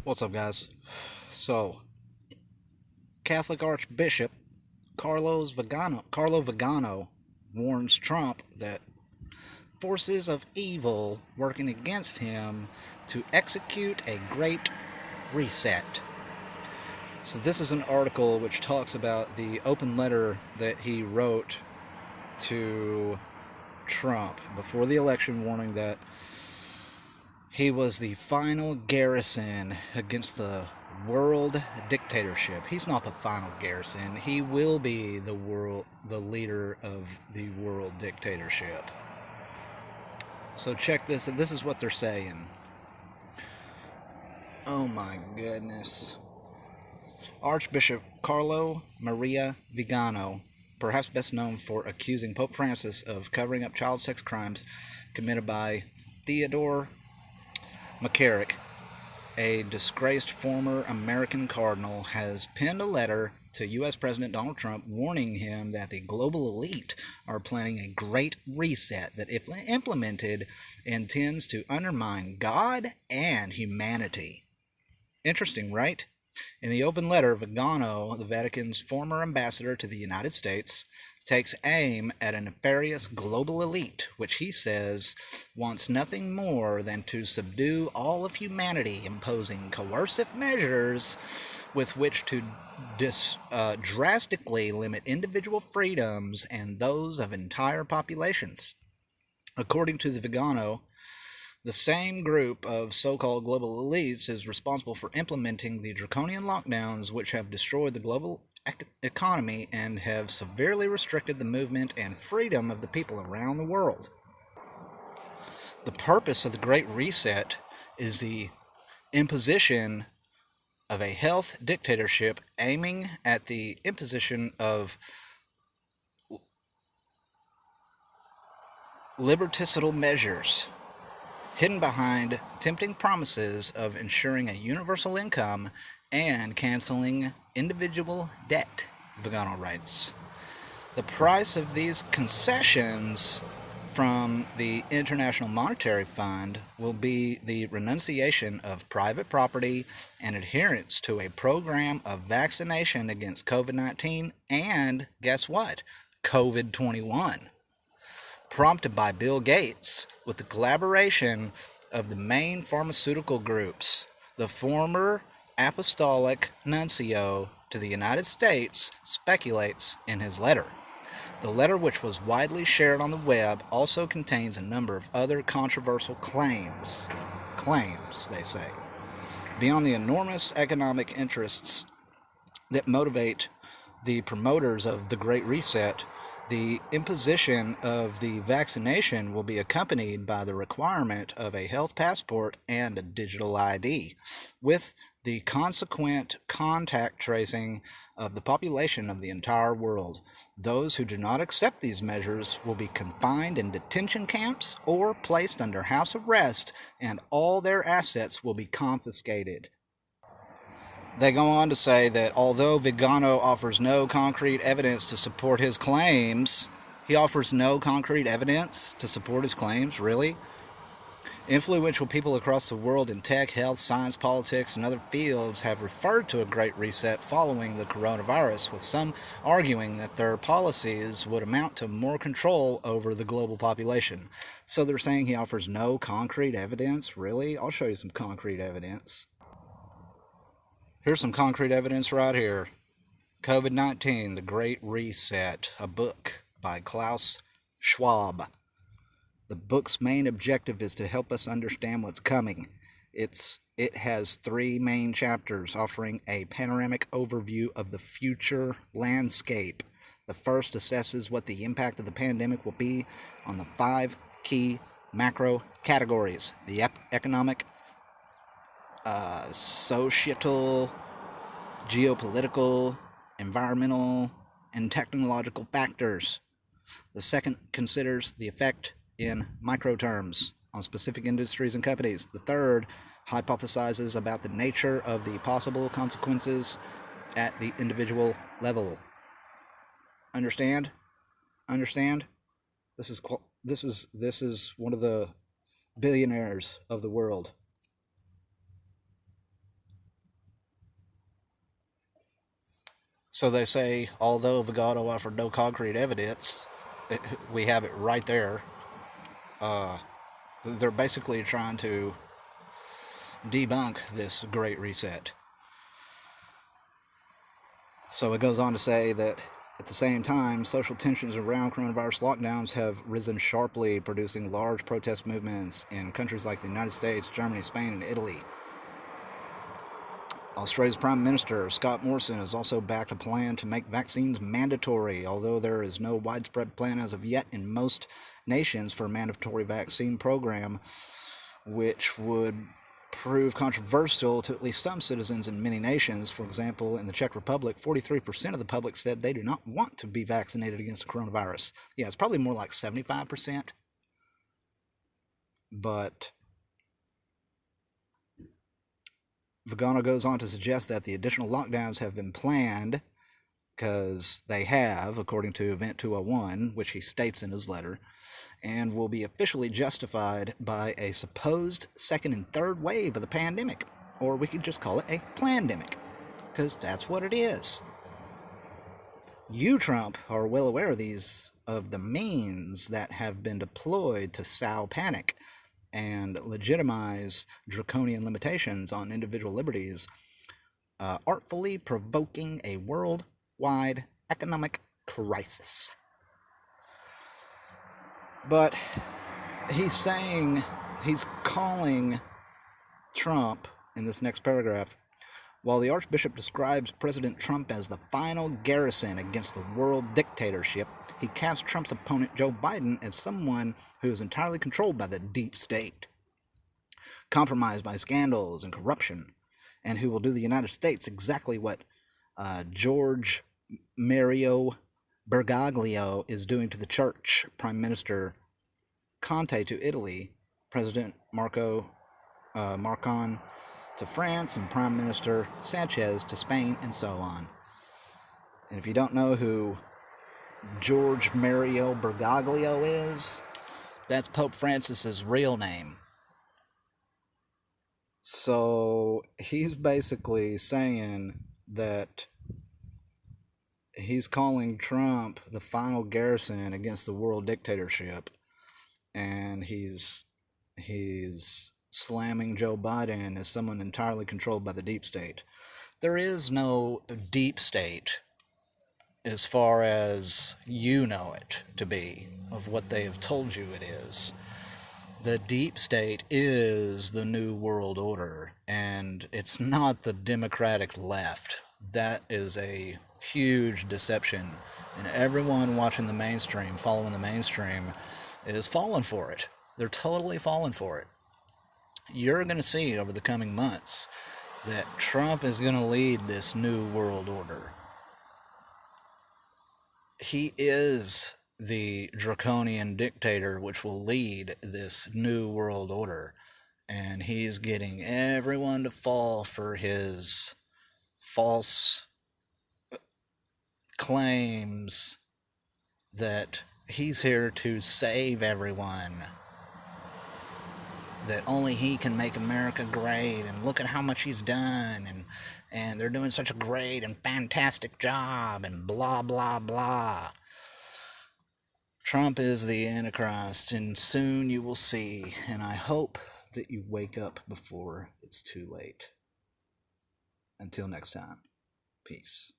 What's up, guys? So, Catholic Archbishop Carlo Vigano warns Trump that forces of evil working against him to execute a great reset. So, this is an article which talks about the open letter that he wrote to Trump before the election, warning that he was the final garrison against the world dictatorship. He's not the final garrison. He will be the leader of the world dictatorship. So check this. This is what they're saying. Oh my goodness. Archbishop Carlo Maria Vigano, perhaps best known for accusing Pope Francis of covering up child sex crimes committed by Theodore McCarrick, a disgraced former American cardinal, has penned a letter to U.S. President Donald Trump warning him that the global elite are planning a great reset that, if implemented, intends to undermine God and humanity. Interesting, right? In the open letter, Vigano, the Vatican's former ambassador to the United States, takes aim at a nefarious global elite, which he says wants nothing more than to subdue all of humanity, imposing coercive measures with which to drastically limit individual freedoms and those of entire populations. According to the Vigano, the same group of so-called global elites is responsible for implementing the draconian lockdowns which have destroyed the global economy and have severely restricted the movement and freedom of the people around the world. The purpose of the Great Reset is the imposition of a health dictatorship aiming at the imposition of liberticidal measures hidden behind tempting promises of ensuring a universal income and canceling individual debt, Vigano writes. The price of these concessions from the International Monetary Fund will be the renunciation of private property and adherence to a program of vaccination against COVID-19 and, guess what, COVID-21. Prompted by Bill Gates with the collaboration of the main pharmaceutical groups. The former apostolic nuncio to the United States speculates in his letter. The letter, which was widely shared on the web, also contains a number of other controversial claims, they say. Beyond the enormous economic interests that motivate the promoters of the Great Reset, the imposition of the vaccination will be accompanied by the requirement of a health passport and a digital ID, with the consequent contact tracing of the population of the entire world. Those who do not accept these measures will be confined in detention camps or placed under house arrest, and all their assets will be confiscated. They go on to say that although Vigano offers no concrete evidence to support his claims, he offers no concrete evidence to support his claims, really? Influential people across the world in tech, health, science, politics, and other fields have referred to a great reset following the coronavirus, with some arguing that their policies would amount to more control over the global population. So they're saying he offers no concrete evidence? Really? I'll show you some concrete evidence. Here's some concrete evidence right here. COVID-19, The Great Reset, a book by Klaus Schwab. The book's main objective is to help us understand what's coming. It has 3 main chapters offering a panoramic overview of the future landscape. The first assesses what the impact of the pandemic will be on the 5 key macro categories: the economic, societal, geopolitical, environmental, and technological factors. The second considers the effect in micro terms on specific industries and companies. The third hypothesizes about the nature of the possible consequences at the individual level. Understand? Understand? This is one of the billionaires of the world. So they say, although Vigano offered no concrete evidence, we have it right there. They're basically trying to debunk this Great Reset. So it goes on to say that at the same time, social tensions around coronavirus lockdowns have risen sharply, producing large protest movements in countries like the United States, Germany, Spain, and Italy. Australia's Prime Minister, Scott Morrison, has also backed a plan to make vaccines mandatory, although there is no widespread plan as of yet in most nations for a mandatory vaccine program, which would prove controversial to at least some citizens in many nations. For example, in the Czech Republic, 43% of the public said they do not want to be vaccinated against the coronavirus. Yeah, it's probably more like 75%. But Vigano goes on to suggest that the additional lockdowns have been planned, because they have, according to Event 201, which he states in his letter, and will be officially justified by a supposed second and third wave of the pandemic. Or we could just call it a plandemic, because that's what it is. You, Trump, are well aware of the means that have been deployed to sow panic and legitimize draconian limitations on individual liberties, artfully provoking a worldwide economic crisis. But he's calling Trump in this next paragraph, while the Archbishop describes President Trump as the final garrison against the world dictatorship, he casts Trump's opponent Joe Biden as someone who is entirely controlled by the deep state, compromised by scandals and corruption, and who will do the United States exactly what George Mario Bergoglio is doing to the church, Prime Minister Conte to Italy, President Macron to France, and Prime Minister Sanchez to Spain, and so on. And if you don't know who George Mario Bergoglio is, that's Pope Francis's real name. So he's basically saying that he's calling Trump the final garrison against the world dictatorship, and he's slamming Joe Biden as someone entirely controlled by the deep state. There is no deep state as far as you know it to be, of what they have told you it is. The deep state is the New World Order, and it's not the Democratic left. That is a huge deception, and everyone watching the mainstream, following the mainstream, is falling for it. They're totally falling for it. You're going to see over the coming months that Trump is going to lead this New World Order. He is the draconian dictator which will lead this New World Order, and he's getting everyone to fall for his false claims that he's here to save everyone, that only he can make America great, and look at how much he's done, and they're doing such a great and fantastic job, and blah, blah, blah. Trump is the Antichrist, and soon you will see, and I hope that you wake up before it's too late. Until next time, peace.